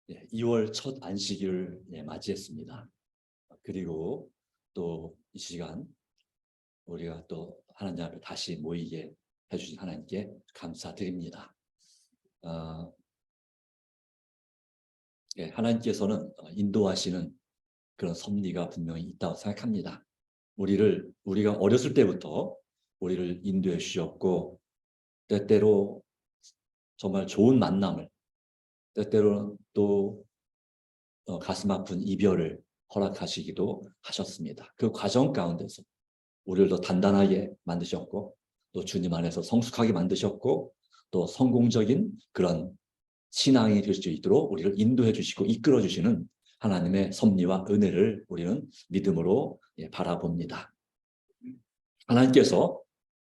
2월 첫 안식일을 맞이했습니다. 그리고 또 이 시간 우리가 또 하나님 앞에 다시 모이게 해주신 하나님께 감사드립니다. 하나님께서는 인도하시는 그런 섭리가 분명히 있다고 생각합니다. 우리가 어렸을 때부터 우리를 인도해 주셨고, 때때로 정말 좋은 만남을, 때때로는 또 가슴 아픈 이별을 허락하시기도 하셨습니다. 그 과정 가운데서 우리를 더 단단하게 만드셨고, 또 주님 안에서 성숙하게 만드셨고, 또 성공적인 그런 신앙이 될 수 있도록 우리를 인도해 주시고 이끌어 주시는 하나님의 섭리와 은혜를 우리는 믿음으로 바라봅니다. 하나님께서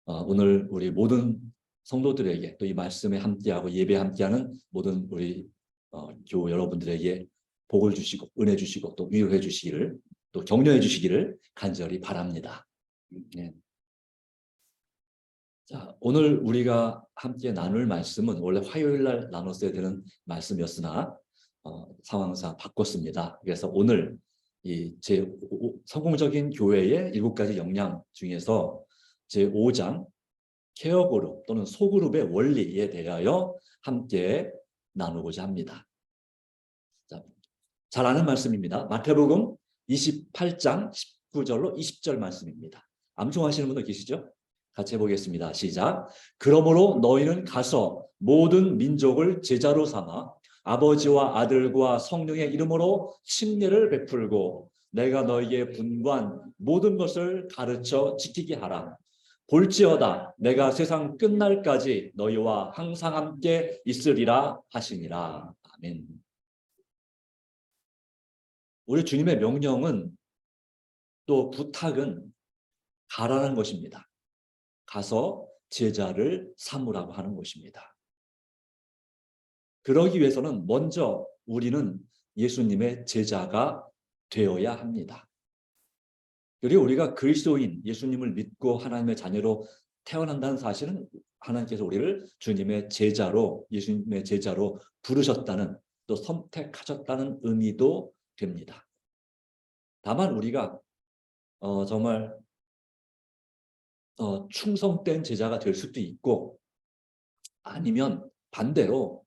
오늘 우리 모든 성도들에게 또 이 말씀에 함께하고 예배에 함께하는 모든 우리 교우 여러분들에게 복을 주시고 은혜 주시고 또 위로해 주시기를, 또 격려해 주시기를 간절히 바랍니다. 네. 자, 오늘 우리가 함께 나눌 말씀은 원래 화요일 날 나눴어야 되는 말씀이었으나 상황상 바꿨습니다. 그래서 오늘 성공적인 교회의 7가지 역량 중에서 제 5장 케어 그룹 또는 소그룹의 원리에 대하여 함께 나누고자 합니다. 자, 잘 아는 말씀입니다. 마태복음 28장 19절로 20절 말씀입니다. 암송하시는 분들 계시죠? 같이 해보겠습니다. 시작. 그러므로 너희는 가서 모든 민족을 제자로 삼아 아버지와 아들과 성령의 이름으로 침례를 베풀고 내가 너희에게 분부한 모든 것을 가르쳐 지키게 하라. 볼지어다 내가 세상 끝날까지 너희와 항상 함께 있으리라 하시니라. 아멘. 우리 주님의 명령은, 또 부탁은 가라는 것입니다. 가서 제자를 삼으라고 하는 것입니다. 그러기 위해서는 먼저 우리는 예수님의 제자가 되어야 합니다. 그리고 우리가 그리스도인, 예수님을 믿고 하나님의 자녀로 태어난다는 사실은 하나님께서 우리를 주님의 제자로, 예수님의 제자로 부르셨다는, 또 선택하셨다는 의미도 됩니다. 다만 우리가 정말 충성된 제자가 될 수도 있고, 아니면 반대로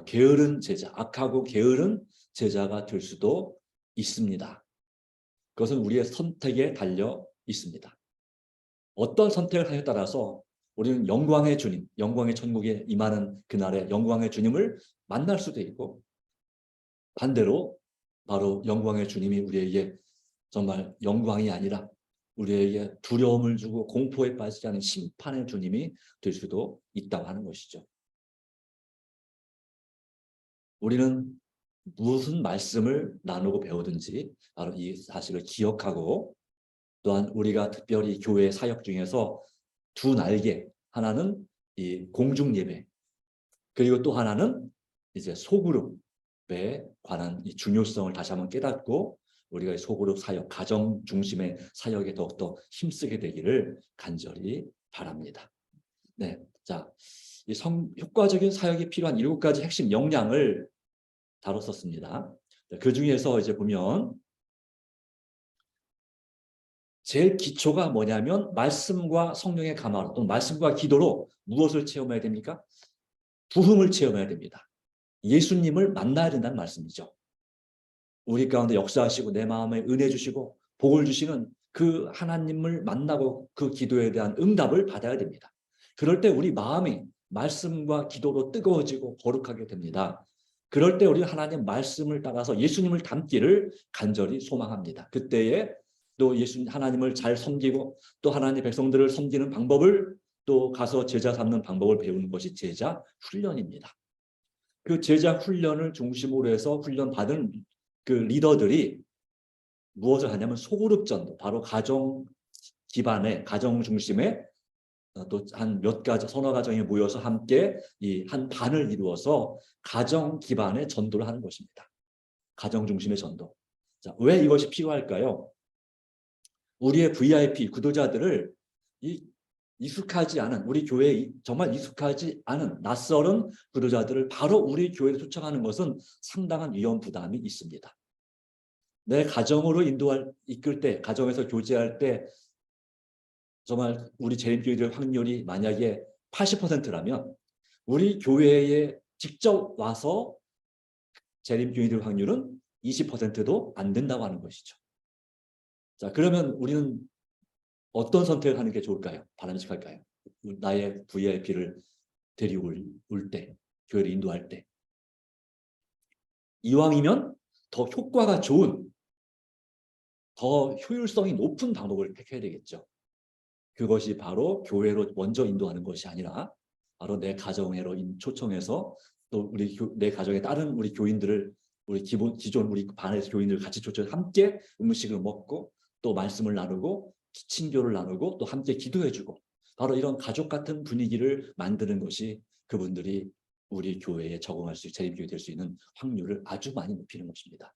게으른 제자, 악하고 게으른 제자가 될 수도 있습니다. 그것은 우리의 선택에 달려 있습니다. 어떤 선택을 하냐에 따라서 우리는 영광의 주님, 영광의 천국에 임하는 그날의 영광의 주님을 만날 수도 있고, 반대로 바로 영광의 주님이 우리에게 정말 영광이 아니라 우리에게 두려움을 주고 공포에 빠지지 않은 심판의 주님이 될 수도 있다고 하는 것이죠. 우리는 무슨 말씀을 나누고 배우든지 바로 이 사실을 기억하고, 또한 우리가 특별히 교회 사역 중에서 두 날개, 하나는 이 공중 예배, 그리고 또 하나는 이제 소그룹에 관한 이 중요성을 다시 한번 깨닫고 우리가 소그룹 사역, 가정 중심의 사역에 더욱더 힘쓰게 되기를 간절히 바랍니다. 네, 자, 효과적인 사역이 필요한 7가지 핵심 역량을 다뤘었습니다. 그 중에서 이제 보면 제일 기초가 뭐냐면 말씀과 성령의 감화로, 또는 말씀과 기도로 무엇을 체험해야 됩니까? 부흥을 체험해야 됩니다. 예수님을 만나야 된다는 말씀이죠. 우리 가운데 역사하시고 내 마음에 은혜 주시고 복을 주시는 그 하나님을 만나고 그 기도에 대한 응답을 받아야 됩니다. 그럴 때 우리 마음이 말씀과 기도로 뜨거워지고 거룩하게 됩니다. 그럴 때 우리 하나님 말씀을 따라서 예수님을 닮기를 간절히 소망합니다. 그때에 또 하나님을 잘 섬기고 또 하나님의 백성들을 섬기는 방법을, 또 가서 제자 삼는 방법을 배우는 것이 제자 훈련입니다. 그 제자 훈련을 중심으로 해서 훈련받은 그 리더들이 무엇을 하냐면 소그룹 전도, 바로 가정 기반의, 가정 중심의 또 한 몇 가지 서너 가정이 모여서 함께 이 한 반을 이루어서 가정 기반의 전도를 하는 것입니다. 가정 중심의 전도. 자, 왜 이것이 필요할까요? 우리의 VIP 구도자들을 이 익숙하지 않은 우리 교회에 정말 익숙하지 않은 낯설은 구도자들을 바로 우리 교회로 초청하는 것은 상당한 위험 부담이 있습니다. 내 가정으로 이끌 때, 가정에서 교제할 때 정말 우리 재림교회들 확률이 만약에 80%라면 우리 교회에 직접 와서 재림교회들 확률은 20%도 안 된다고 하는 것이죠. 자, 그러면 우리는 어떤 선택을 하는 게 좋을까요? 바람직할까요? 나의 VIP를 데리고 올 때, 교회를 인도할 때. 이왕이면 더 효과가 좋은, 더 효율성이 높은 방법을 택해야 되겠죠. 그것이 바로 교회로 먼저 인도하는 것이 아니라 바로 내 가정으로 초청해서 또 내 가정의 다른 우리 교인들을 우리 기존 우리 반에서 교인들 같이 초청해서 함께 음식을 먹고 또 말씀을 나누고 친교를 나누고 또 함께 기도해주고 바로 이런 가족 같은 분위기를 만드는 것이 그분들이 우리 교회에 적응할 수, 재림교회 될 수 있는 확률을 아주 많이 높이는 것입니다.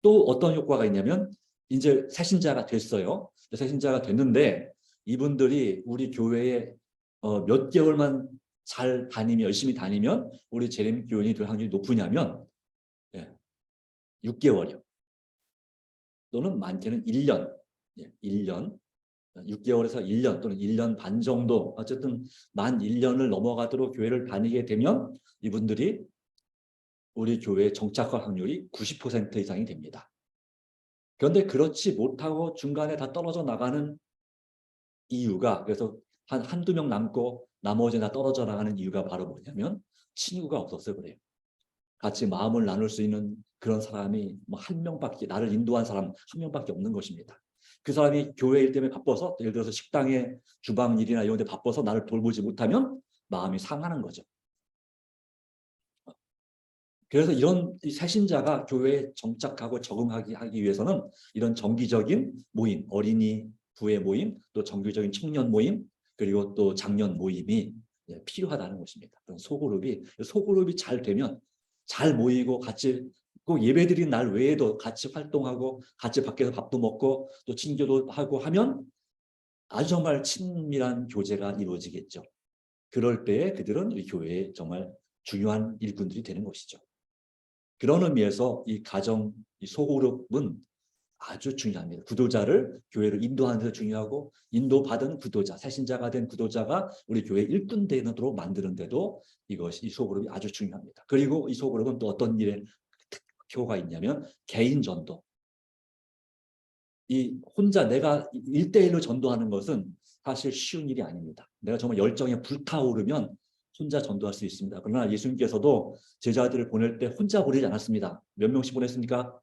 또 어떤 효과가 있냐면 이제 새신자가 됐어요. 새신자가 됐는데 이분들이 우리 교회에 몇 개월만 잘 다니면 열심히 다니면 우리 재림교인이 될 확률이 높으냐면 6개월이요. 또는 많게는 1년. 1년. 6개월에서 1년 또는 1년 반 정도 어쨌든 만 1년을 넘어가도록 교회를 다니게 되면 이분들이 우리 교회의 정착할 확률이 90% 이상이 됩니다. 그런데 그렇지 못하고 중간에 다 떨어져 나가는 이유가 그래서 한두 명 남고 나머지는 다 떨어져 나가는 이유가 바로 뭐냐면 친구가 없었어요. 그래요. 같이 마음을 나눌 수 있는 그런 사람이 뭐 한 명밖에 나를 인도한 사람 한 명밖에 없는 것입니다. 그 사람이 교회 일 때문에 바빠서 예를 들어서 식당의 주방 일이나 이런 데 바빠서 나를 돌보지 못하면 마음이 상하는 거죠. 그래서 이런 새신자가 교회에 정착하고 적응하기 위해서는 이런 정기적인 모임, 어린이 부의 모임, 또 정기적인 청년 모임, 그리고 또 장년 모임이 필요하다는 것입니다. 그런 소그룹이 잘 되면 잘 모이고 같이 꼭 예배드린 날 외에도 같이 활동하고 같이 밖에서 밥도 먹고 또 친교도 하고 하면 아주 정말 친밀한 교제가 이루어지겠죠. 그럴 때에 그들은 우리 교회에 정말 중요한 일꾼들이 되는 것이죠. 그런 의미에서 이 가정, 이 소그룹은 아주 중요합니다. 구도자를 교회로 인도하는 데 중요하고 인도받은 구도자, 새신자가 된 구도자가 우리 교회 일꾼 되도록 만드는 데도 이 소그룹이 아주 중요합니다. 그리고 이 소그룹은 또 어떤 일에 특효가 있냐면 개인 전도. 이 혼자 내가 1대1로 전도하는 것은 사실 쉬운 일이 아닙니다. 내가 정말 열정에 불타오르면 혼자 전도할 수 있습니다. 그러나 예수님께서도 제자들을 보낼 때 혼자 보내지 않았습니다. 몇 명씩 보냈습니까?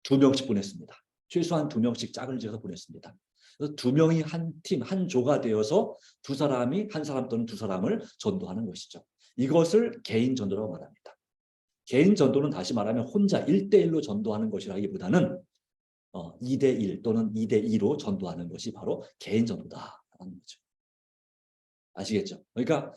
2명씩 보냈습니다. 최소한 2명씩 짝을 지어서 보냈습니다. 그래서 2명이 한 팀, 한 조가 되어서 두 사람이 한 사람 또는 두 사람을 전도하는 것이죠. 이것을 개인 전도라고 말합니다. 개인 전도는 다시 말하면 혼자 1대1로 전도하는 것이라기보다는 2대1 또는 2대2로 전도하는 것이 바로 개인 전도다라는 거죠. 아시겠죠? 그러니까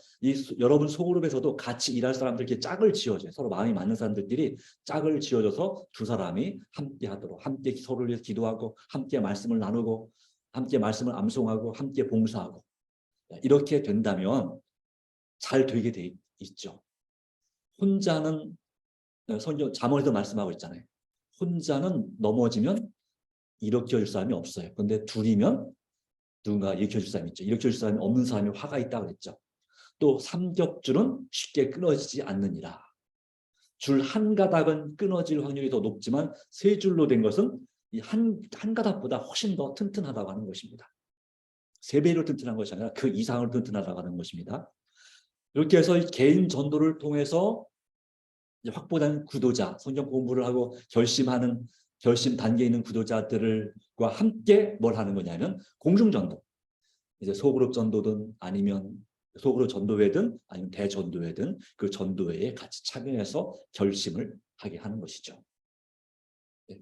여러분 소그룹에서도 같이 일할 사람들끼리 짝을 지어줘요. 서로 마음이 맞는 사람들끼리 짝을 지어줘서 두 사람이 함께 하도록 함께 서로를 위해서 기도하고 함께 말씀을 나누고 함께 말씀을 암송하고 함께 봉사하고 이렇게 된다면 잘 되게 돼 있죠. 혼자는 성경 잠언에도 말씀하고 있잖아요. 혼자는 넘어지면 일으켜줄 사람이 없어요. 그런데 둘이면 누군가 일으켜줄 사람이 있죠. 일으켜줄 사람이 없는 사람이 화가 있다고 그랬죠. 또 삼겹줄은 쉽게 끊어지지 않느니라. 줄 한 가닥은 끊어질 확률이 더 높지만 세 줄로 된 것은 이 한 가닥보다 훨씬 더 튼튼하다고 하는 것입니다. 3배로 튼튼한 것이 아니라 그 이상으로 튼튼하다고 하는 것입니다. 이렇게 해서 개인 전도를 통해서 확보된 구도자, 성경 공부를 하고 결심 단계에 있는 구도자들과 함께 뭘 하는 거냐면 공중전도. 이제 소그룹 전도든 아니면 소그룹 전도회든 아니면 대전도회든 그 전도회에 같이 참여해서 결심을 하게 하는 것이죠.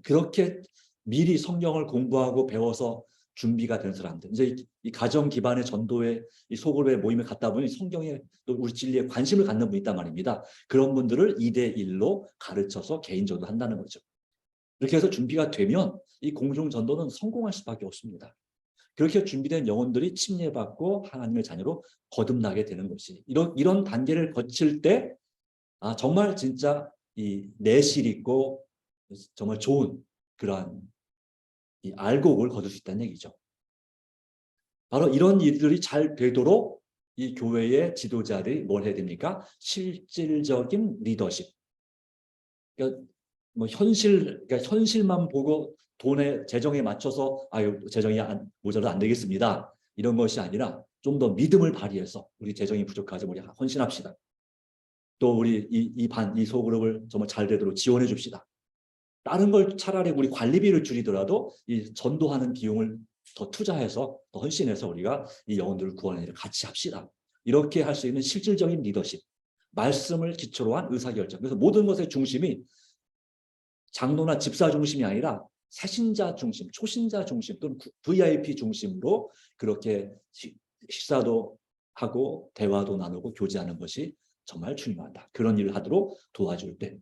그렇게 미리 성경을 공부하고 배워서 준비가 된 사람들, 이제 이 가정 기반의 전도회, 이 소그룹의 모임에 갔다 보니 성경에 또 우리 진리에 관심을 갖는 분이 있단 말입니다. 그런 분들을 2대1로 가르쳐서 개인 전도한다는 거죠. 이렇게 해서 준비가 되면 이 공중 전도는 성공할 수밖에 없습니다. 그렇게 준비된 영혼들이 침례받고 하나님의 자녀로 거듭나게 되는 것이 이런 단계를 거칠 때 정말 진짜 이 내실 있고 정말 좋은 그러한 이 알곡을 거둘 수 있다는 얘기죠. 바로 이런 일들이 잘 되도록 이 교회의 지도자들이 뭘 해야 됩니까? 실질적인 리더십. 그러니까 뭐 그러니까 현실만 보고 돈의 재정에 맞춰서 재정이 모자라도 안 되겠습니다. 이런 것이 아니라 좀 더 믿음을 발휘해서 우리 재정이 부족하지만 우리 헌신합시다. 또 우리 이 소그룹을 정말 잘 되도록 지원해 줍시다. 다른 걸 차라리 우리 관리비를 줄이더라도 이 전도하는 비용을 더 투자해서 더 헌신해서 우리가 이 영혼들을 구하는 일을 같이 합시다. 이렇게 할 수 있는 실질적인 리더십, 말씀을 기초로 한 의사결정. 그래서 모든 것의 중심이 장로나 집사 중심이 아니라 새신자 중심, 초신자 중심 또는 VIP 중심으로 그렇게 식사도 하고 대화도 나누고 교제하는 것이 정말 중요하다. 그런 일을 하도록 도와줄 때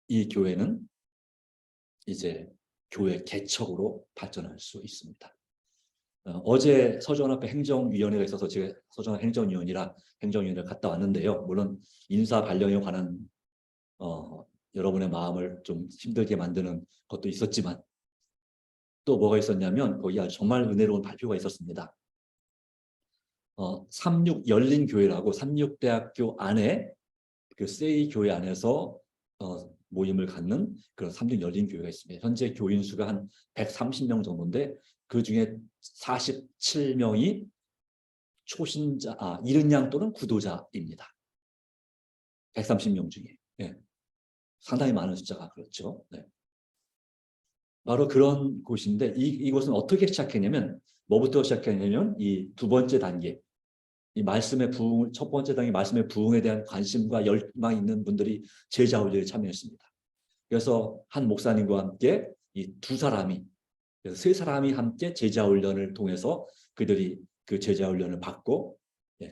이 교회는 이제 교회 개척으로 발전할 수 있습니다. 어제 서주원합회 행정위원회가 있어서 제가 서주원합회 행정위원이라 행정위원회를 갔다 왔는데요. 물론 인사 발령에 관한 여러분의 마음을 좀 힘들게 만드는 것도 있었지만 또 뭐가 있었냐면 거기 정말 은혜로운 발표가 있었습니다. 36 열린교회라고 36대학교 안에 그 세이 교회 안에서 모임을 갖는 그런 36 열린교회가 있습니다. 현재 교인 수가 한 130명 정도인데 그 중에 47명이 초신자, 이른 양 또는 구도자입니다. 130명 중에. 네. 상당히 많은 숫자가 그렇죠. 네. 바로 그런 곳인데 이곳은 어떻게 시작했냐면 뭐부터 시작했냐면 이 두 번째 단계 이 말씀의 부흥 첫 번째 단계 말씀의 부흥에 대한 관심과 열망이 있는 분들이 제자 훈련에 참여했습니다. 그래서 한 목사님과 함께 이 두 사람이 그래서 세 사람이 함께 제자 훈련을 통해서 그들이 그 제자 훈련을 받고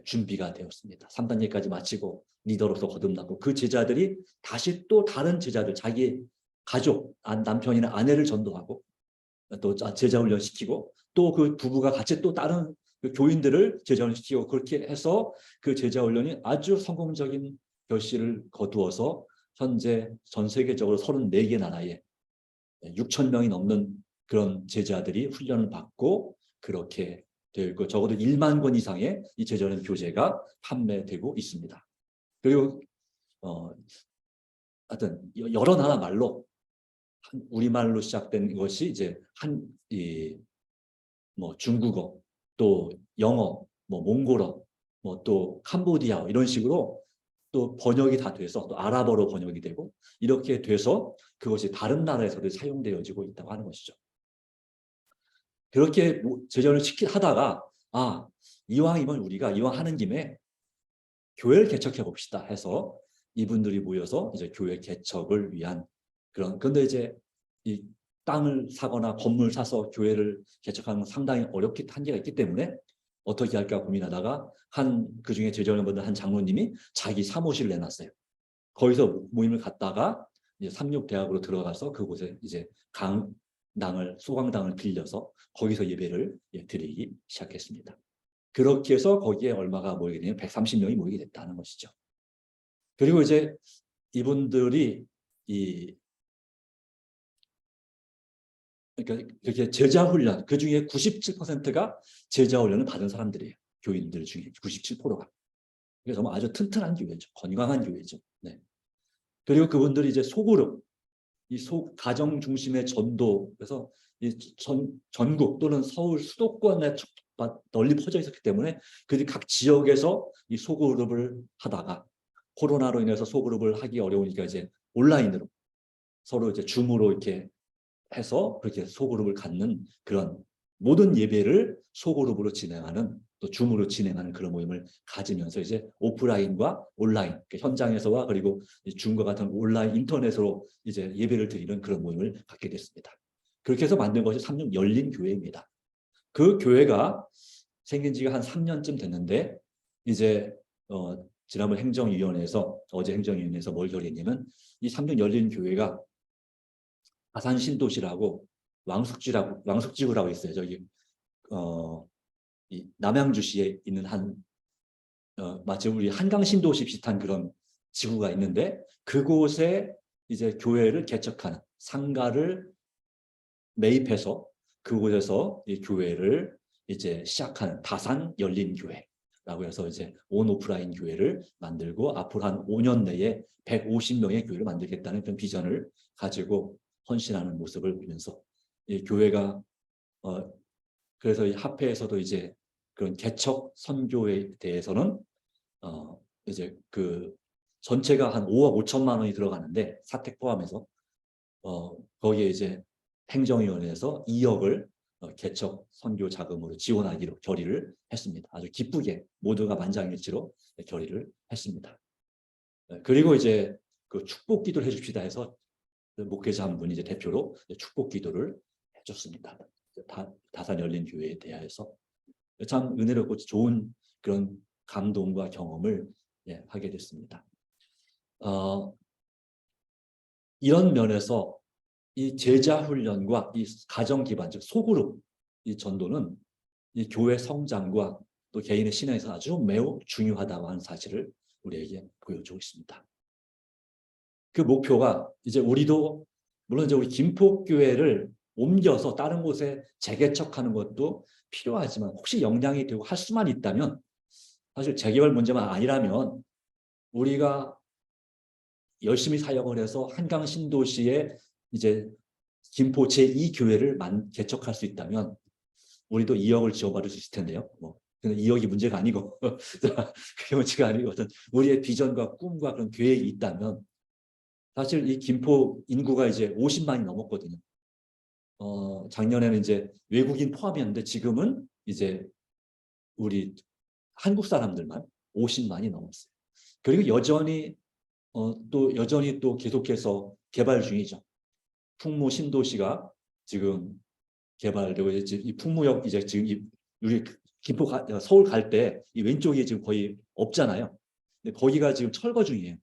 준비가 되었습니다. 3단계까지 마치고 리더로서 거듭나고 그 제자들이 다시 또 다른 제자들 자기 가족 남편이나 아내를 전도하고 또 제자 훈련 시키고 또 그 부부가 같이 또 다른 그 교인들을 제자 훈련 시키고 그렇게 해서 그 제자 훈련이 아주 성공적인 결실을 거두어서 현재 전 세계적으로 34개 나라에 6천 명이 넘는 그런 제자들이 훈련을 받고 그렇게 되어 있고 적어도 1만 권 이상의 이 제자훈련 교재가 판매되고 있습니다. 그리고 하여튼 여러 나라 말로 우리말로 시작된 것이 이제 뭐 중국어, 또 영어, 뭐 몽골어, 뭐 또 캄보디아 이런 식으로 또 번역이 다 돼서 또 아랍어로 번역이 되고 이렇게 돼서 그것이 다른 나라에서도 사용되어지고 있다고 하는 것이죠. 그렇게 제자를 하다가 이왕이면 우리가 이왕 하는 김에 교회를 개척해 봅시다 해서 이분들이 모여서 이제 교회 개척을 위한 그런데 이제 이 땅을 사거나 건물 사서 교회를 개척하는 건 상당히 어렵기 한계가 있기 때문에 어떻게 할까 고민하다가 그 중에 제자훈련받은 한 장로님이 자기 사무실을 내놨어요. 거기서 모임을 갖다가 이제 36대학으로 들어가서 그곳에 이제 소강당을 빌려서 거기서 예배를 드리기 시작했습니다. 그렇게 해서 거기에 얼마가 모이게 되면 130명이 모이게 됐다는 것이죠. 그리고 이제 이분들이 그러니까 이렇게 제자 훈련 그 중에 97%가 제자 훈련을 받은 사람들이에요. 교인들 중에 97%가. 그래서 정말 아주 튼튼한 교회죠. 건강한 교회죠. 네. 그리고 그분들이 이제 소그룹, 가정 중심의 전도, 그래서 전국 또는 서울 수도권에 널리 퍼져 있었기 때문에 그들이 각 지역에서 이 소그룹을 하다가 코로나로 인해서 소그룹을 하기 어려우니까 이제 온라인으로 서로 이제 줌으로 이렇게 해서 그렇게 소그룹을 갖는 그런 모든 예배를 소그룹으로 진행하는 또 줌으로 진행하는 그런 모임을 가지면서 이제 오프라인과 온라인 그러니까 현장에서와 그리고 줌과 같은 온라인 인터넷으로 이제 예배를 드리는 그런 모임을 갖게 됐습니다. 그렇게 해서 만든 것이 36 열린 교회입니다. 그 교회가 생긴 지가 한 3년쯤 됐는데 이제 지난번 행정위원회에서 어제 행정위원회에서 뭘 결의했냐면 이 36 열린 교회가 아산 신도시라고 왕숙지구라고 있어요. 저기 이 남양주시에 있는 마치 우리 한강 신도시 비슷한 그런 지구가 있는데 그곳에 이제 교회를 개척하는 상가를 매입해서 그곳에서 이 교회를 이제 시작하는 다산 열린교회라고 해서 이제 온 오프라인 교회를 만들고 앞으로 한 5년 내에 150명의 교회를 만들겠다는 그런 비전을 가지고 헌신하는 모습을 보면서 이 교회가 그래서 이 합회에서도 이제 그런 개척 선교에 대해서는 이제 그 전체가 한 5억 5천만 원이 들어가는데 사택 포함해서 거기에 이제 행정위원회에서 2억을 개척 선교 자금으로 지원하기로 결의를 했습니다. 아주 기쁘게 모두가 만장일치로 결의를 했습니다. 그리고 이제 그 축복 기도를 해줍시다 해서 목회자 한 분이 이제 대표로 축복 기도를 해줬습니다. 다산 열린 교회에 대하여서 참 은혜롭고 좋은 그런 감동과 경험을 하게 됐습니다. 이런 면에서 이 제자 훈련과 이 가정 기반, 즉 소그룹 이 전도는 이 교회 성장과 또 개인의 신앙에서 아주 매우 중요하다고 하는 사실을 우리에게 보여주고 있습니다. 그 목표가 이제 우리도 물론 이제 우리 김포교회를 옮겨서 다른 곳에 재개척하는 것도 필요하지만 혹시 역량이 되고 할 수만 있다면 사실 재개발 문제만 아니라면 우리가 열심히 사역을 해서 한강 신도시에 이제 김포 제2교회를 개척할 수 있다면 우리도 2억을 지원받을 수 있을 텐데요. 근데 2억이 문제가 아니고 그게 문제가 아니고 어떤 우리의 비전과 꿈과 그런 계획이 있다면 사실 이 김포 인구가 이제 50만이 넘었거든요. 작년에는 이제 외국인 포함이었는데 지금은 이제 우리 한국 사람들만 50만이 넘었어요. 그리고 여전히 또 계속해서 개발 중이죠. 풍무 신도시가 지금 개발되고 이제 이 풍무역 이제 지금 우리 김포 서울 갈 때 이 왼쪽이 지금 거의 없잖아요. 근데 거기가 지금 철거 중이에요.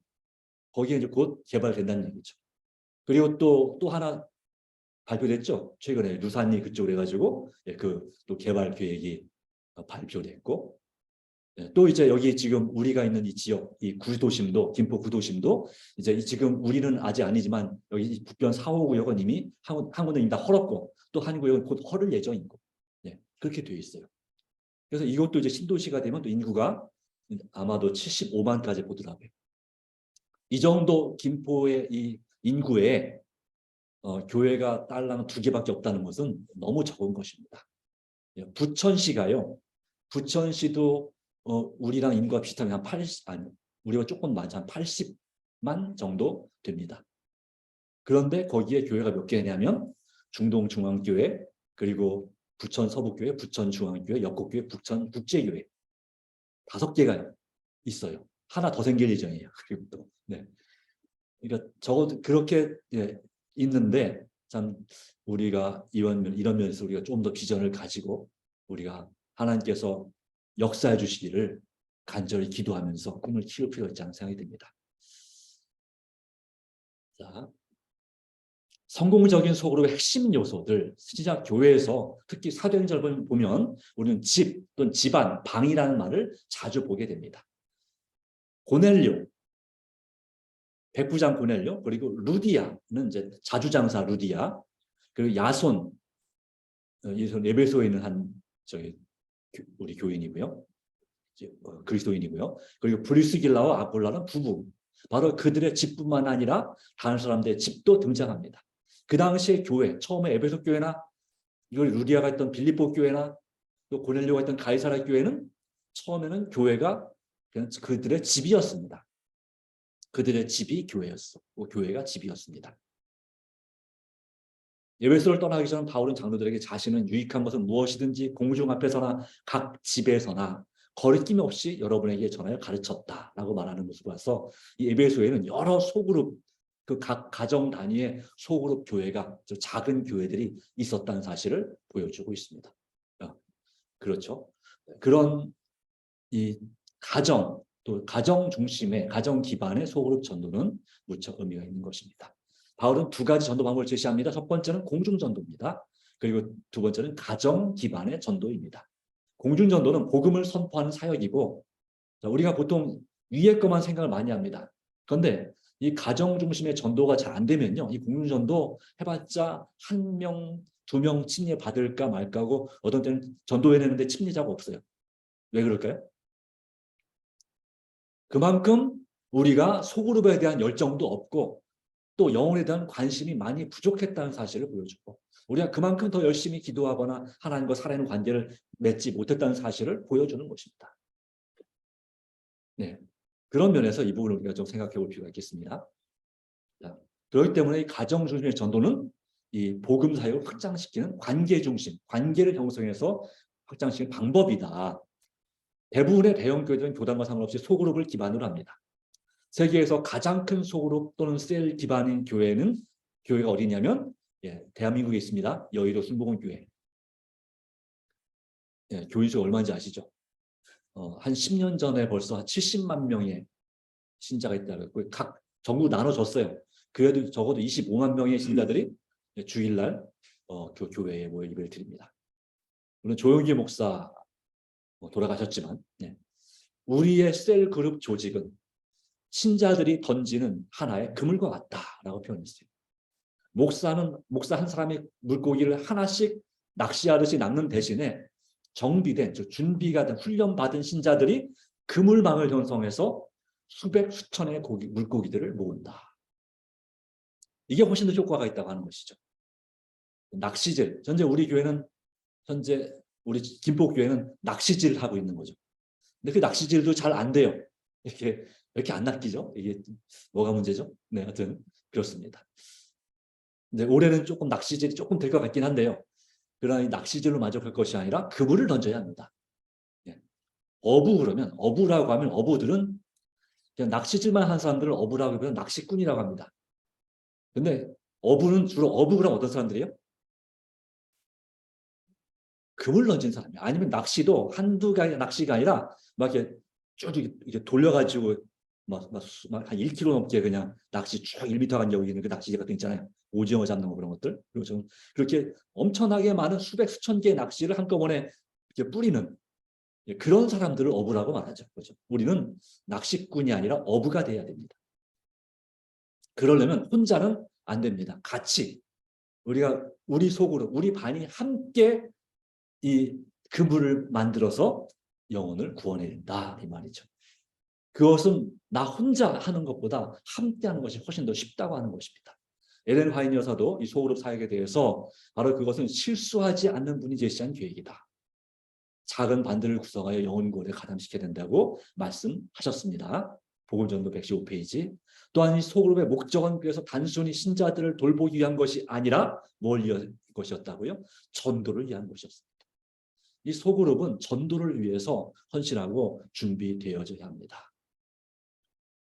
거기에 이제 곧 개발된다는 얘기죠. 그리고 또 하나 발표됐죠. 최근에 루산리 그쪽으로 해가지고 그 또 개발 계획이 발표됐고 또 이제 여기 지금 우리가 있는 이 지역, 이 구도심도 김포 구도심도 이제 지금 우리는 아직 아니지만 여기 북변 4호 구역은 이미 한 군데 다 헐었고 또 한 구역은 곧 헐을 예정이고 그렇게 되어 있어요. 그래서 이것도 이제 신도시가 되면 또 인구가 아마도 75만까지 보더라고요. 이 정도 김포의 이 인구에 교회가 딸랑 2개밖에 없다는 것은 너무 적은 것입니다. 부천시가요. 부천시도 우리랑 인구가 비슷하면 한 80, 아니, 우리가 조금 많지 한 80만 정도 됩니다. 그런데 거기에 교회가 몇 개냐면 중동중앙교회, 그리고 부천 서북교회, 부천 중앙교회, 역곡교회, 부천 국제교회 5개가 있어요. 하나 더 생길 예정이에요. 그리고 또 그러니까 적어도 그렇게 있는데 참 우리가 이런 면에서 우리가 좀 더 비전을 가지고 우리가 하나님께서 역사해 주시기를 간절히 기도하면서 꿈을 키울 필요가 있지 않은 생각이 듭니다. 자, 성공적인 소그룹의 핵심 요소들, 진짜 교회에서 특히 사도행전을 보면 우리는 집 또는 집안, 방이라는 말을 자주 보게 됩니다. 고넬료, 백부장 고넬료, 그리고 루디아는 이제 자주장사 루디아, 그리고 야손, 에베소에 있는 우리 교인이고요. 그리스도인이고요. 그리고 브리스길라와 아굴라는 부부. 바로 그들의 집뿐만 아니라 다른 사람들의 집도 등장합니다. 그 당시에 교회, 처음에 에베소 교회나 이걸 루디아가 있던 빌립보 교회나 또 고넬료가 있던 가이사라 교회는 처음에는 교회가 그냥 그들의 집이었습니다. 그들의 집이 교회였고 교회가 집이었습니다. 에베소를 떠나기 전 바울은 장로들에게 자신은 유익한 것은 무엇이든지 공중 앞에서나 각 집에서나 거리낌 없이 여러분에게 전하여 가르쳤다라고 말하는 모습을 봐서 이 에베소에는 여러 소그룹 그 각 가정 단위의 소그룹 교회가 작은 교회들이 있었다는 사실을 보여주고 있습니다. 그렇죠. 그런 이 가정 또 가정 중심의 가정 기반의 소그룹 전도는 무척 의미가 있는 것입니다. 바울은 2가지 전도 방법을 제시합니다. 첫 번째는 공중 전도입니다. 그리고 두 번째는 가정 기반의 전도입니다. 공중전도는 복음을 선포하는 사역이고, 우리가 보통 위에 것만 생각을 많이 합니다. 그런데 이 가정 중심의 전도가 잘 안 되면요, 이 공중전도 해봤자 1명, 2명 침례 받을까 말까고 어떤 때는 전도해내는데 침례자가 없어요. 왜 그럴까요? 그만큼 우리가 소그룹에 대한 열정도 없고 또 영혼에 대한 관심이 많이 부족했다는 사실을 보여주고, 우리가 그만큼 더 열심히 기도하거나 하나님과 살아있는 관계를 맺지 못했다는 사실을 보여주는 것입니다. 네, 그런 면에서 이 부분을 우리가 좀 생각해 볼 필요가 있겠습니다. 자, 그렇기 때문에 이 가정 중심의 전도는 이 복음 사역을 확장시키는 관계 중심, 관계를 형성해서 확장시키는 방법이다. 대부분의 대형 교회들은 교단과 상관없이 소그룹을 기반으로 합니다. 세계에서 가장 큰 소그룹 또는 셀 기반인 교회가 어디냐면, 대한민국에 있습니다. 여의도 순복음교회. 교회 수 얼마인지 아시죠? 한 10년 전에 벌써 한 70만 명의 신자가 있다고 각 전국 나눠줬어요. 그래도 적어도 25만 명의 신자들이 주일날 교회에 모여 예배를 드립니다. 물론 조용기 목사 돌아가셨지만, 우리의 셀 그룹 조직은 신자들이 던지는 하나의 그물과 같다라고 표현했어요. 목사 한 사람이 물고기를 하나씩 낚시하듯이 낚는 대신에 정비된, 준비가 된 훈련받은 신자들이 그물망을 형성해서 수백 수천의 물고기들을 모은다. 이게 훨씬 더 효과가 있다고 하는 것이죠. 낚시질, 현재 우리 김포교회는 낚시질을 하고 있는 거죠. 근데 그 낚시질도 잘 안 돼요. 이렇게 안 낚이죠? 이게 뭐가 문제죠? 네, 하여튼 그렇습니다. 근데 올해는 조금 낚시질이 조금 될 것 같긴 한데요. 그러나 이 낚시질로 만족할 것이 아니라 그물을 던져야 합니다. 어부라고 하면 어부들은 그냥 낚시질만 한 사람들을 어부라고 하면 낚시꾼이라고 합니다. 근데 어부는 주로 어부가 어떤 사람들이에요? 그물 던진 사람이에요. 아니면 낚시도 한두 가지 낚시가 아니라 막 이렇게 쭉 이렇게 돌려가지고 한 1km 넘게 그냥 낚시 쭉 1m 간 여기 있는 그 낚시대 같은 거 있잖아요. 오징어 잡는 거 그런 것들. 그리고 좀 그렇게 엄청나게 많은 수백 수천 개의 낚시를 한꺼번에 이렇게 뿌리는 그런 사람들을 어부라고 말하죠. 그렇죠? 우리는 낚시꾼이 아니라 어부가 돼야 됩니다. 그러려면 혼자는 안 됩니다. 같이 우리 속으로 우리 반이 함께 이 그물을 만들어서 영혼을 구원해야 된다 이 말이죠. 그것은 나 혼자 하는 것보다 함께 하는 것이 훨씬 더 쉽다고 하는 것입니다. 엘렌 화이트 여사도 이 소그룹 사역에 대해서 바로 그것은 실수하지 않는 분이 제시한 계획이다. 작은 반들을 구성하여 영혼 구원에 가담시켜야 된다고 말씀하셨습니다. 복음전도 115페이지. 또한 이 소그룹의 목적은 그래서 단순히 신자들을 돌보기 위한 것이 아니라 뭘 위한 것이었다고요? 전도를 위한 것이었습니다. 이 소그룹은 전도를 위해서 헌신하고 준비되어져야 합니다.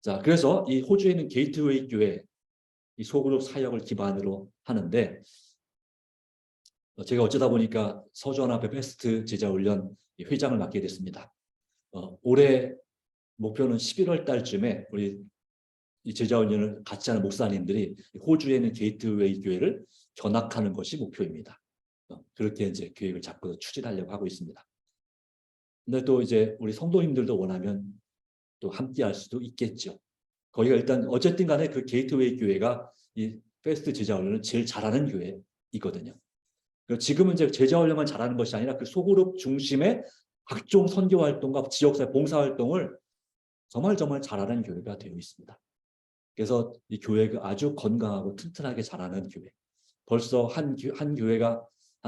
자, 그래서 이 호주에 있는 게이트웨이 교회 이 소그룹 사역을 기반으로 하는데, 제가 어쩌다 보니까 서주하나회 베스트 제자훈련 회장을 맡게 됐습니다. 올해 목표는 11월 달쯤에 우리 이 제자훈련을 같이 하는 목사님들이 호주에 있는 게이트웨이 교회를 견학하는 것이 목표입니다. 그렇게 이제 계획을 잡고 추진하려고 하고 있습니다. 근데 또 이제 우리 성도님들도 원하면 또 함께 할 수도 있겠죠. 거기가 일단 어쨌든 간에 그 게이트웨이 교회가 이 베스트 제자훈련을 제일 잘하는 교회이거든요. 지금은 이제 제자훈련만 잘하는 것이 아니라 그 소그룹 중심의 각종 선교 활동과 지역사회 봉사 활동을 정말 잘하는 교회가 되어 있습니다. 그래서 이 교회가 아주 건강하고 튼튼하게 자라는 교회. 벌써 한 교회가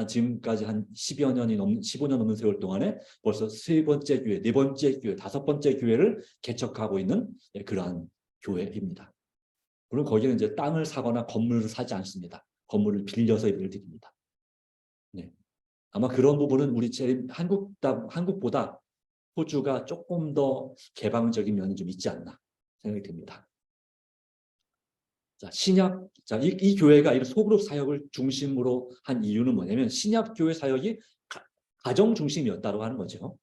지금까지 한 15년 넘는 세월 동안에 벌써 3번째 교회, 4번째 교회, 5번째 교회를 개척하고 있는 그러한 교회입니다. 물론 거기는 이제 땅을 사거나 건물을 사지 않습니다. 건물을 빌려서 예배를 드립니다. 네. 아마 그런 부분은 우리 한국보다 호주가 조금 더 개방적인 면이 좀 있지 않나 생각이 듭니다. 자, 이 교회가 이 소그룹 사역을 중심으로 한 이유는 뭐냐면 신약 교회 사역이 가정 중심이었다고 하는 거죠.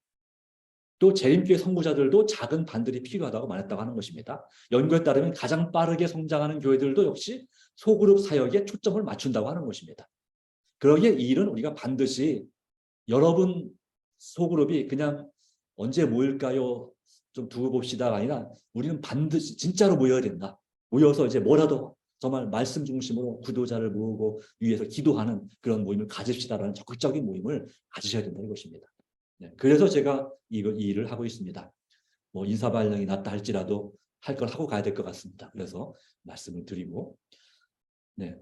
또 재림교회 선구자들도 작은 반들이 필요하다고 말했다고 하는 것입니다. 연구에 따르면 가장 빠르게 성장하는 교회들도 역시 소그룹 사역에 초점을 맞춘다고 하는 것입니다. 그러기에 이 일은 우리가 반드시 여러분 소그룹이 그냥 언제 모일까요? 좀 두고 봅시다가 아니라 우리는 반드시 진짜로 모여야 된다. 모여서 이제 뭐라도 정말 말씀 중심으로 구도자를 모으고 위해서 기도하는 그런 모임을 가집시다라는 적극적인 모임을 가지셔야 된다는 것입니다. 네, 그래서 제가 이 일을 하고 있습니다. 뭐 인사 발령이 났다 할지라도 할 걸 하고 가야 될 것 같습니다. 그래서 말씀을 드리고, 네,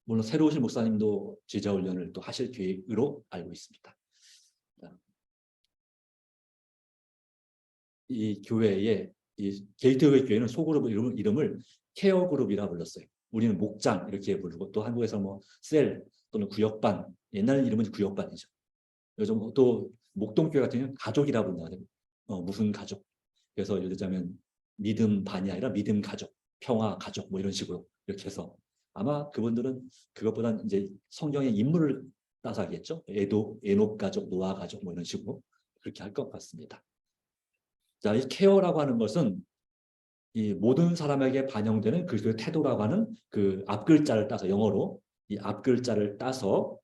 물론 새로 오신 목사님도 제자 훈련을 또 하실 계획으로 알고 있습니다. 이 교회에 이 게이트웨이 교회는 소그룹 이름을 케어 그룹이라 불렀어요. 우리는 목장 이렇게 부르고 또 한국에서 뭐 셀 또는 구역반, 옛날 이름은 구역반이죠. 요즘 또 목동교회 같은 경우는 가족이라 부른다. 무슨 가족. 그래서 예를 들자면 믿음 반이 아니라 믿음 가족, 평화 가족 뭐 이런 식으로 이렇게 해서 아마 그분들은 그것보다는 이제 성경의 인물을 따서 하겠죠. 에녹 가족, 노아 가족 뭐 이런 식으로 그렇게 할 것 같습니다. 자, 이 케어라고 하는 것은 이 모든 사람에게 반영되는 그리스도의 태도라고 하는 그 앞글자를 따서 영어로 이 앞글자를 따서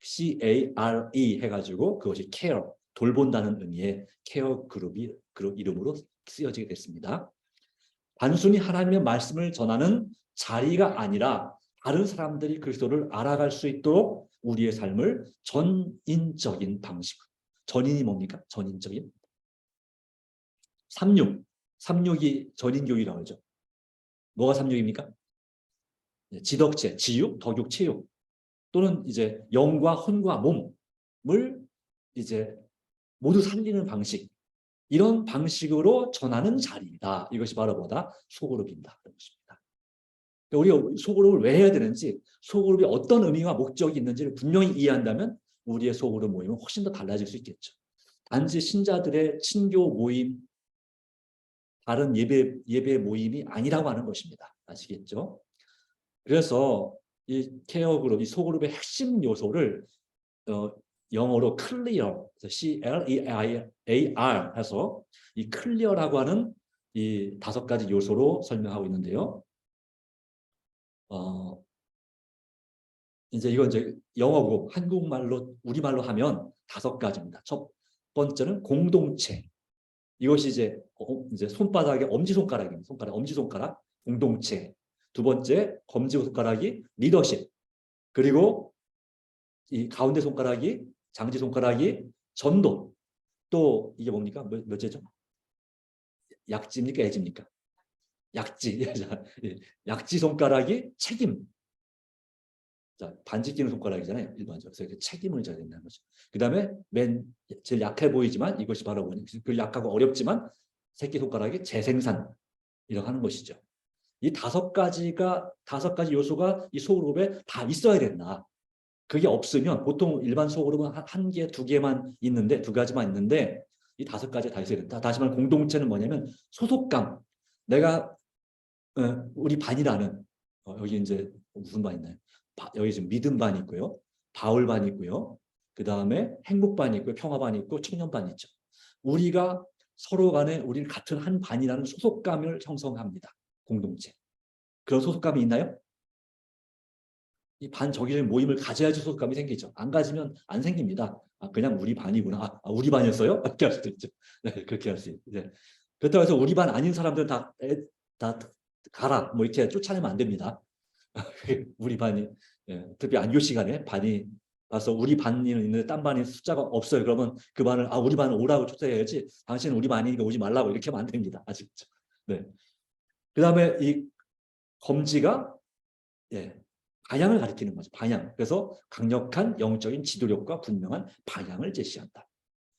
CARE 해가지고 그것이 care, 돌본다는 의미의 케어 그룹 이름으로 쓰여지게 됐습니다. 단순히 하나님의 말씀을 전하는 자리가 아니라 다른 사람들이 그리스도를 알아갈 수 있도록 우리의 삶을 전인적인 방식. 전인이 뭡니까? 전인적인. 36이 전인교육이라고 하죠. 뭐가 36입니까? 지덕체, 지육, 덕육, 체육 또는 이제 영과 혼과 몸을 이제 모두 살리는 방식, 이런 방식으로 전하는 자리이다. 이것이 바로 뭐다? 소그룹이다. 것입니다. 우리가 소그룹을 왜 해야 되는지, 소그룹이 어떤 의미와 목적이 있는지를 분명히 이해한다면 우리의 소그룹 모임은 훨씬 더 달라질 수 있겠죠. 단지 신자들의 친교 모임, 다른 예배 모임이 아니라고 하는 것입니다. 아시겠죠? 그래서 이 케어 그룹, 이 소그룹의 핵심 요소를 영어로 clear, C-L-E-A-R 해서 이 clear라고 하는 이 5가지 요소로 설명하고 있는데요. 이제 이건 이제 영어고 한국말로 우리말로 하면 5가지입니다. 첫 번째는 공동체. 이것이 이제 손바닥에 엄지손가락입니다. 엄지손가락 공동체. 두 번째 검지손가락이 리더십. 그리고 이 가운데 손가락이 장지 손가락이 전도. 또 이게 뭡니까? 몇째죠? 약지입니까? 애지입니까? 약지. 약지 손가락이 책임. 자, 반지 끼는 손가락이잖아요. 일반적으로. 그래서 책임을 져야 된다는 거죠. 그 다음에 제일 약해 보이지만 이것이 바로 그 약하고 어렵지만 새끼 손가락이 재생산. 이라고 하는 것이죠. 이 5가지 요소가 이 소그룹에 다 있어야 된다. 그게 없으면 보통 일반 소그룹은 한 개, 2개만 있는데 2가지만 있는데 이 5가지 다 있어야 된다. 다시 말해 공동체는 뭐냐면 소속감. 내가 우리 반이라는 여기 이제 무슨 반 있나요? 여기 지금 믿음 반이 있고요. 바울 반이 있고요. 그 다음에 행복 반이 있고요. 평화 반이 있고 청년 반이 있죠. 우리가 서로 간에 우리를 같은 한 반이라는 소속감을 형성합니다. 공동체. 그런 소속감이 있나요? 이 반 저기를 모임을 가져야지 소속감이 생기죠. 안 가지면 안 생깁니다. 그냥 우리 반이구나. 우리 반이었어요? 이렇게 할 수도 있죠. 네, 그렇게 할 수 있죠. 네. 그렇다고 해서 우리 반 아닌 사람들은 다 가라. 뭐 이렇게 쫓아내면 안 됩니다. 우리 반이, 특히 안교 시간에 반이 와서 우리 반이 있는데 딴 반이 숫자가 없어요. 그러면 그 반을, 우리 반은 오라고 초대해야지. 당신은 우리 반이니까 오지 말라고 이렇게 하면 안 됩니다. 아시겠죠? 네. 그 다음에 이 검지가, 방향을 가리키는 거죠. 방향. 그래서 강력한 영적인 지도력과 분명한 방향을 제시한다.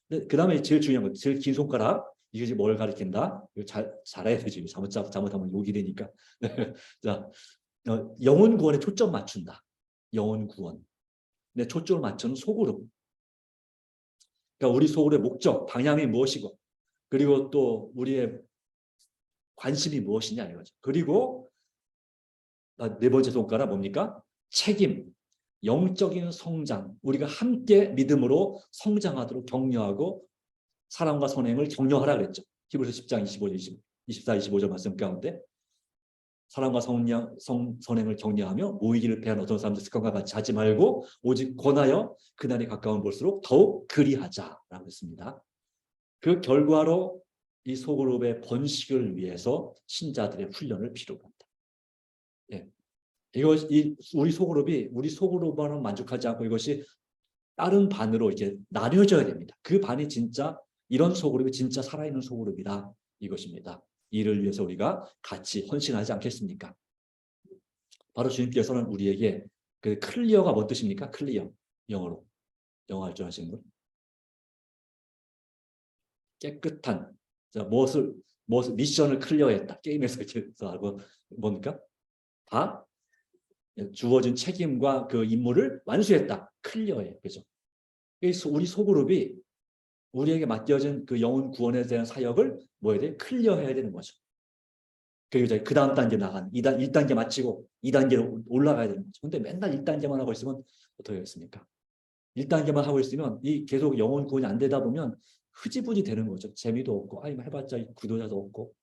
그 다음에 제일 중요한 거, 제일 긴 손가락. 이게 뭘 가리킨다? 이거 잘해야 되지. 잘못하면 욕이 되니까. 자, 영혼 구원에 초점 맞춘다. 영혼 구원. 내 초점을 맞추는 소그룹. 그러니까 우리 소그룹의 목적, 방향이 무엇이고, 그리고 또 우리의 관심이 무엇이냐 이거죠. 그리고 4번째 손가락 뭡니까? 책임, 영적인 성장. 우리가 함께 믿음으로 성장하도록 격려하고 사랑과 선행을 격려하라 그랬죠. 히브리서 10장 24, 25절 말씀 가운데. 사랑과 선행을 격려하며 모이기를 패한 어떤 사람들 습관과 같이 하지 말고 오직 권하여 그날이 가까운 볼수록 더욱 그리하자라고 했습니다. 그 결과로 이 소그룹의 번식을 위해서 신자들의 훈련을 필요로 합니다. 예. 우리 소그룹만 만족하지 않고 이것이 다른 반으로 이렇게 나뉘어져야 됩니다. 그 반이 진짜 이런 소그룹이 진짜 살아있는 소그룹이다 이것입니다. 이를 위해서 우리가 같이 헌신하지 않겠습니까? 바로 주님께서는 우리에게 그 클리어가 뭔 뜻입니까? 클리어 영어로 영어 할 줄 아시는 분? 깨끗한 무엇을 미션을 클리어했다 게임에서 하고 뭡니까? 다 주어진 책임과 그 임무를 완수했다 클리어해 그죠? 우리 소그룹이 우리에게 맡겨진 그 영혼 구원에 대한 사역을 뭐 해야 돼? 클리어해야 되는 거죠. 그리고 이제 그 다음 단계 나가는 1단계 마치고 2단계로 올라가야 되는 거죠. 근데 맨날 1단계만 하고 있으면 어떻게 하겠습니까? 1단계만 하고 있으면 이 계속 영혼 구원이 안 되다 보면 흐지부지 되는 거죠. 재미도 없고 해봤자 구독자도 없고.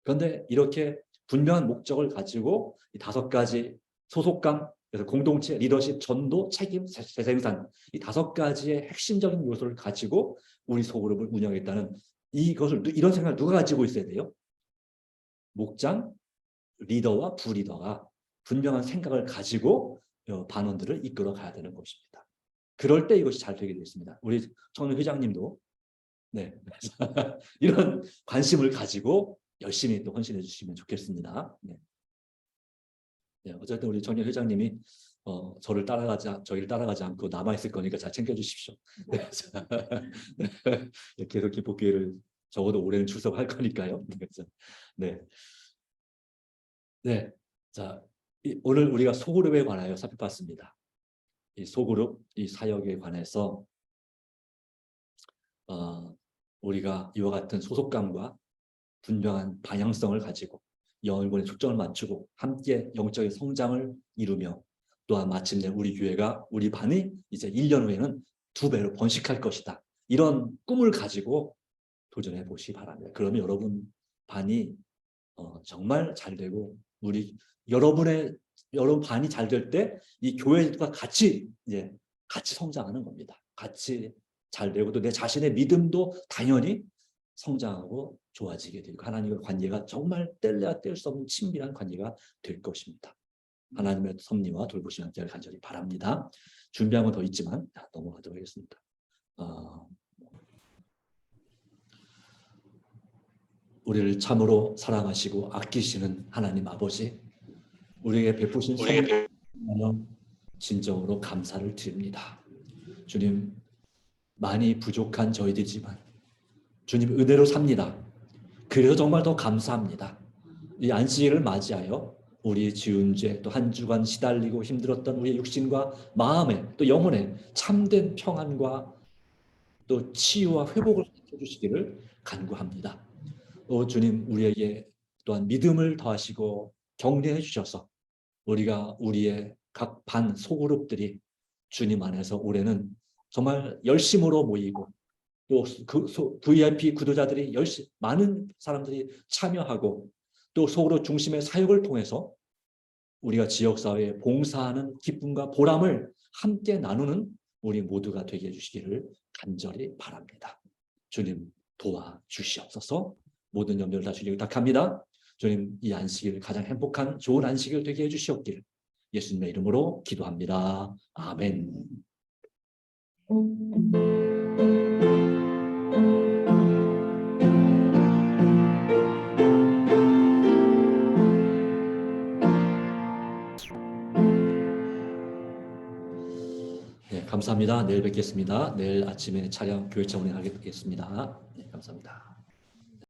그런데 이렇게 분명한 목적을 가지고 이 5가지 소속감, 그래서 공동체, 리더십, 전도, 책임, 재생산 이 5가지의 핵심적인 요소를 가지고 우리 소그룹을 운영했다는 이런 생각을 누가 가지고 있어야 돼요? 목장, 리더와 부리더가 분명한 생각을 가지고 반원들을 이끌어 가야 되는 것입니다. 그럴 때 이것이 잘 되게 되겠습니다. 우리 청년 회장님도 네. 이런 관심을 가지고 열심히 또 헌신해 주시면 좋겠습니다. 네. 네, 어쨌든 우리 청년 회장님이 저희를 따라가지 않고 남아 있을 거니까 잘 챙겨 주십시오. 네. 네, 계속 기폭교회를 적어도 올해는 출석할 거니까요. 네. 네. 자, 오늘 우리가 소그룹에 관하여 살펴봤습니다. 이 소그룹, 이 사역에 관해서 우리가 이와 같은 소속감과 분명한 방향성을 가지고 영혼의 초점을 맞추고 함께 영적인 성장을 이루며 또한 마침내 우리 교회가 우리 반이 이제 1년 후에는 2배로 번식할 것이다. 이런 꿈을 가지고 도전해 보시기 바랍니다. 그러면 여러분 반이 정말 잘 되고 여러분 반이 잘 될 때 이 교회가 같이 성장하는 겁니다. 같이 잘 되고 또 내 자신의 믿음도 당연히 성장하고 좋아지게 되고 하나님과 관계가 정말 뗄래야 뗄 수 없는 친밀한 관계가 될 것입니다. 하나님의 섭리와 돌보심을 함께하길 간절히 바랍니다. 준비한 건 더 있지만 넘어가도록 하겠습니다. 우리를 참으로 사랑하시고 아끼시는 하나님 아버지, 우리에게 베푸신 선물 진정으로 감사를 드립니다. 주님, 많이 부족한 저희들이지만 주님 은혜로 삽니다. 그래서 정말 더 감사합니다. 이 안식일을 맞이하여 우리 지은 죄 또 한 주간 시달리고 힘들었던 우리의 육신과 마음에 또 영혼에 참된 평안과 또 치유와 회복을 해주시기를 간구합니다. 주님, 우리에게 또한 믿음을 더하시고 격려해 주셔서 우리의 각 반 소그룹들이 주님 안에서 올해는 정말 열심으로 모이고 또 VIP 구도자들이 많은 사람들이 참여하고 또 소그룹 중심의 사역을 통해서 우리가 지역사회에 봉사하는 기쁨과 보람을 함께 나누는 우리 모두가 되게 해주시기를 간절히 바랍니다. 주님 도와주시옵소서. 모든 염려를 다 주님께 부탁합니다. 주님 이 안식일 가장 행복한 좋은 안식일 되게 해주시옵기를 예수님의 이름으로 기도합니다. 아멘. 네, 감사합니다. 내일 뵙겠습니다. 내일 아침에 교회 차원에 하겠습니다. 네, 감사합니다.